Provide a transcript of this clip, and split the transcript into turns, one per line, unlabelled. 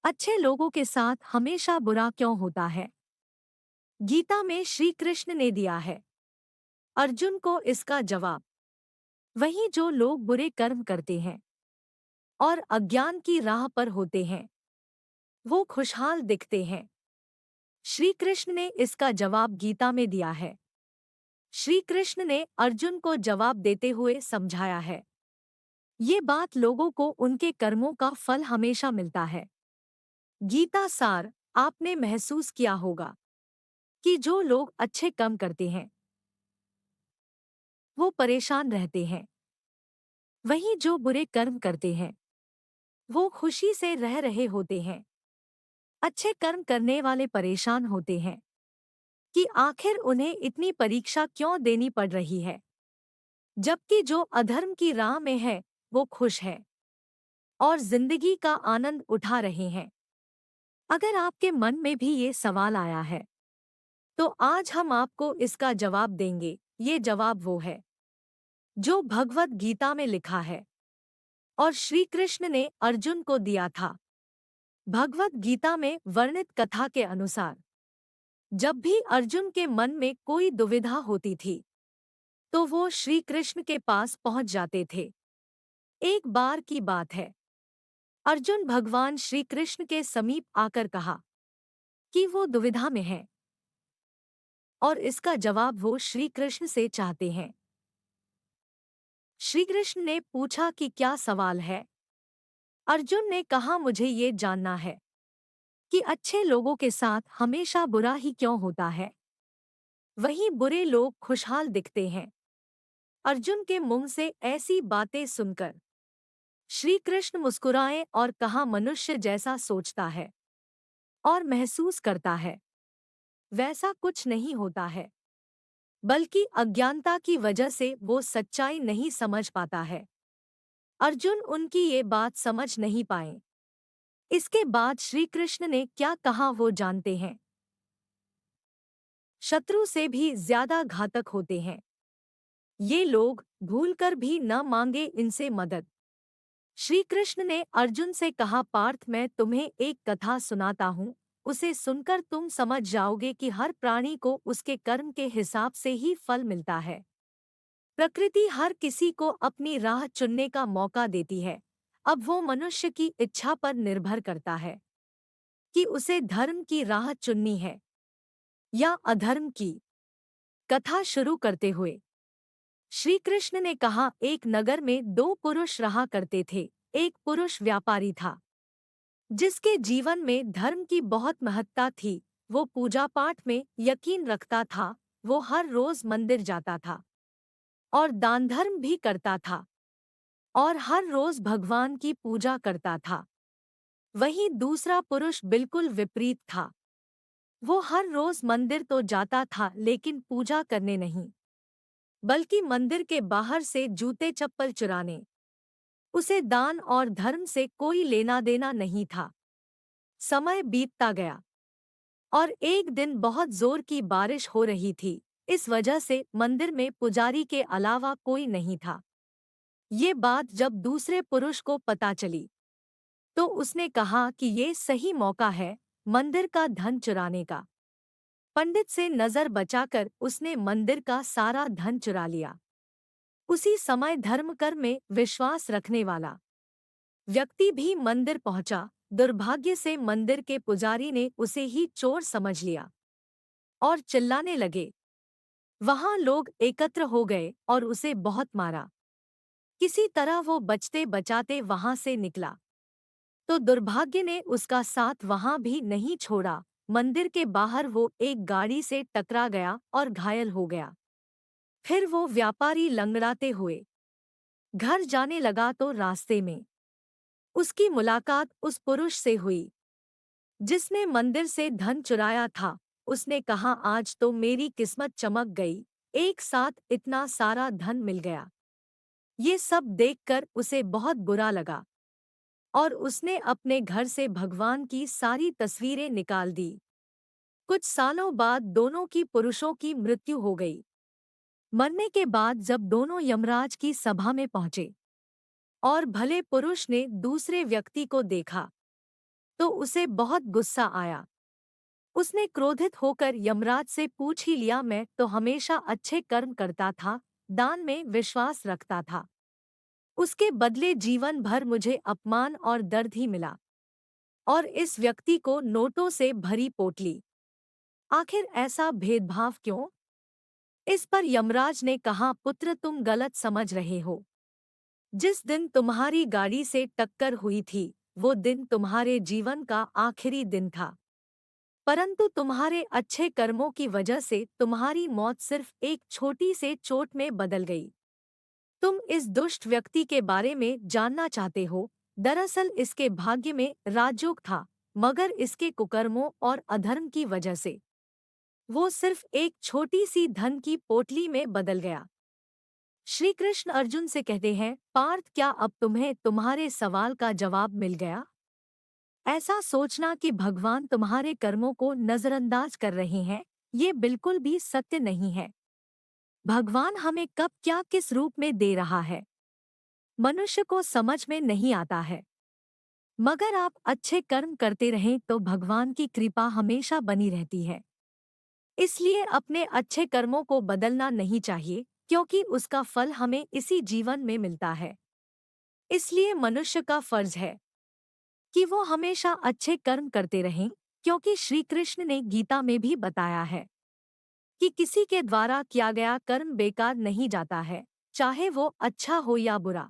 अच्छे लोगों के साथ हमेशा बुरा क्यों होता है? गीता में श्री कृष्ण ने दिया है अर्जुन को इसका जवाब। वहीं जो लोग बुरे कर्म करते हैं और अज्ञान की राह पर होते हैं, वो खुशहाल दिखते हैं। श्री कृष्ण ने इसका जवाब गीता में दिया है। श्री कृष्ण ने अर्जुन को जवाब देते हुए समझाया है। ये बात लोगों को उनके कर्मों का फल हमेशा मिलता है। गीता सार, आपने महसूस किया होगा कि जो लोग अच्छे कर्म करते हैं वो परेशान रहते हैं, वहीं जो बुरे कर्म करते हैं वो खुशी से रह रहे होते हैं। अच्छे कर्म करने वाले परेशान होते हैं कि आखिर उन्हें इतनी परीक्षा क्यों देनी पड़ रही है, जबकि जो अधर्म की राह में है वो खुश है और जिंदगी का आनंद उठा रहे हैं। अगर आपके मन में भी ये सवाल आया है तो आज हम आपको इसका जवाब देंगे। ये जवाब वो है जो भगवत गीता में लिखा है और श्री कृष्ण ने अर्जुन को दिया था। भगवत गीता में वर्णित कथा के अनुसार जब भी अर्जुन के मन में कोई दुविधा होती थी तो वो श्री कृष्ण के पास पहुंच जाते थे। एक बार की बात है, अर्जुन भगवान श्री कृष्ण के समीप आकर कहा कि वो दुविधा में है और इसका जवाब वो श्री कृष्ण से चाहते हैं। श्री कृष्ण ने पूछा कि क्या सवाल है। अर्जुन ने कहा, मुझे ये जानना है कि अच्छे लोगों के साथ हमेशा बुरा ही क्यों होता है, वहीं बुरे लोग खुशहाल दिखते हैं। अर्जुन के मुंह से ऐसी बातें सुनकर श्री कृष्ण मुस्कुराए और कहा, मनुष्य जैसा सोचता है और महसूस करता है वैसा कुछ नहीं होता है, बल्कि अज्ञानता की वजह से वो सच्चाई नहीं समझ पाता है। अर्जुन उनकी ये बात समझ नहीं पाए। इसके बाद श्री कृष्ण ने क्या कहा वो जानते हैं। शत्रु से भी ज्यादा घातक होते हैं ये लोग, भूलकर भी न मांगे इनसे मदद। श्री कृष्ण ने अर्जुन से कहा, पार्थ मैं तुम्हें एक कथा सुनाता हूँ, उसे सुनकर तुम समझ जाओगे कि हर प्राणी को उसके कर्म के हिसाब से ही फल मिलता है। प्रकृति हर किसी को अपनी राह चुनने का मौका देती है। अब वो मनुष्य की इच्छा पर निर्भर करता है कि उसे धर्म की राह चुननी है या अधर्म की। कथा शुरू करते हुए श्री कृष्ण ने कहा, एक नगर में दो पुरुष रहा करते थे। एक पुरुष व्यापारी था जिसके जीवन में धर्म की बहुत महत्ता थी। वो पूजा पाठ में यकीन रखता था। वो हर रोज मंदिर जाता था और दान धर्म भी करता था और हर रोज भगवान की पूजा करता था। वहीं दूसरा पुरुष बिल्कुल विपरीत था। वो हर रोज मंदिर तो जाता था लेकिन पूजा करने नहीं, बल्कि मंदिर के बाहर से जूते चप्पल चुराने। उसे दान और धर्म से कोई लेना देना नहीं था। समय बीतता गया और एक दिन बहुत जोर की बारिश हो रही थी। इस वजह से मंदिर में पुजारी के अलावा कोई नहीं था। ये बात जब दूसरे पुरुष को पता चली तो उसने कहा कि ये सही मौका है मंदिर का धन चुराने का। पंडित से नजर बचाकर उसने मंदिर का सारा धन चुरा लिया। उसी समय धर्मकर्म में विश्वास रखने वाला व्यक्ति भी मंदिर पहुंचा। दुर्भाग्य से मंदिर के पुजारी ने उसे ही चोर समझ लिया और चिल्लाने लगे। वहां लोग एकत्र हो गए और उसे बहुत मारा। किसी तरह वो बचते बचाते वहां से निकला तो दुर्भाग्य ने उसका साथ वहां भी नहीं छोड़ा। मंदिर के बाहर वो एक गाड़ी से टकरा गया और घायल हो गया। फिर वो व्यापारी लंगड़ाते हुए घर जाने लगा तो रास्ते में उसकी मुलाकात उस पुरुष से हुई जिसने मंदिर से धन चुराया था। उसने कहा, आज तो मेरी किस्मत चमक गई, एक साथ इतना सारा धन मिल गया। ये सब देखकर उसे बहुत बुरा लगा और उसने अपने घर से भगवान की सारी तस्वीरें निकाल दी। कुछ सालों बाद दोनों की पुरुषों की मृत्यु हो गई। मरने के बाद जब दोनों यमराज की सभा में पहुंचे और भले पुरुष ने दूसरे व्यक्ति को देखा तो उसे बहुत गुस्सा आया। उसने क्रोधित होकर यमराज से पूछ ही लिया, मैं तो हमेशा अच्छे कर्म करता था, दान में विश्वास रखता था। उसके बदले जीवन भर मुझे अपमान और दर्द ही मिला। और इस व्यक्ति को नोटों से भरी पोटली। आखिर ऐसा भेदभाव क्यों? इस पर यमराज ने कहा, पुत्र तुम गलत समझ रहे हो। जिस दिन तुम्हारी गाड़ी से टक्कर हुई थी, वो दिन तुम्हारे जीवन का आखिरी दिन था। परंतु तुम्हारे अच्छे कर्मों की वजह से तुम्हारी मौत सिर्फ एक छोटी से चोट में बदल गई। तुम इस दुष्ट व्यक्ति के बारे में जानना चाहते हो। दरअसल इसके भाग्य में राजयोग था, मगर इसके कुकर्मों और अधर्म की वजह से वो सिर्फ एक छोटी सी धन की पोटली में बदल गया। श्री कृष्ण अर्जुन से कहते हैं, पार्थ क्या अब तुम्हें तुम्हारे सवाल का जवाब मिल गया? ऐसा सोचना कि भगवान तुम्हारे कर्मों को नजरअंदाज कर रहे हैं, ये बिल्कुल भी सत्य नहीं है। भगवान हमें कब क्या किस रूप में दे रहा है, मनुष्य को समझ में नहीं आता है। मगर आप अच्छे कर्म करते रहें तो भगवान की कृपा हमेशा बनी रहती है। इसलिए अपने अच्छे कर्मों को बदलना नहीं चाहिए, क्योंकि उसका फल हमें इसी जीवन में मिलता है। इसलिए मनुष्य का फर्ज है कि वो हमेशा अच्छे कर्म करते रहें, क्योंकि श्री कृष्ण ने गीता में भी बताया है कि किसी के द्वारा किया गया कर्म बेकार नहीं जाता है, चाहे वो अच्छा हो या बुरा।